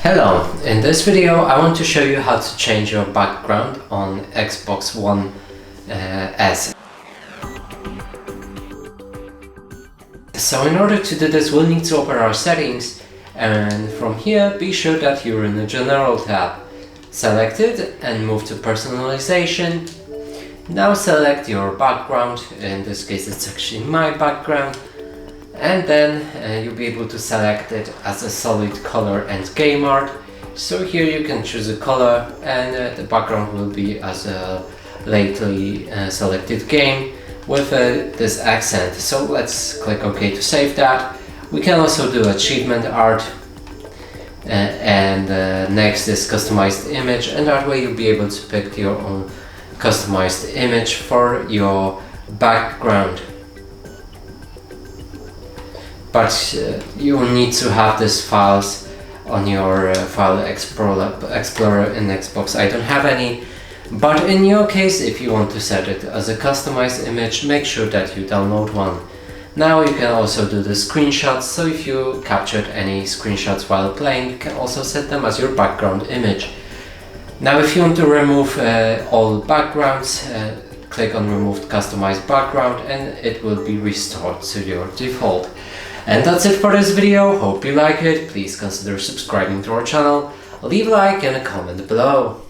Hello, in this video I want to show you how to change your background on Xbox One S. So in order to do this we'll need to open our settings, and from here be sure that you're in the General tab. Select it and move to Personalization. Now select your background, in this case it's actually my background, and then you'll be able to select it as a solid color and game art. So here you can choose a color, and the background will be as a lately selected game with this accent. So let's click OK to save that. We can also do achievement art, and next is customized image, and that way you'll be able to pick your own customized image for your background. But you will need to have these files on your file explorer in Xbox. I don't have any, but in your case, if you want to set it as a customized image, make sure that you download one. Now you can also do the screenshots, so if you captured any screenshots while playing, you can also set them as your background image. Now if you want to remove all backgrounds, click on Remove Customized Background and it will be restored to your default. And that's it for this video. Hope you like it. Please consider subscribing to our channel, leave a like and a comment below.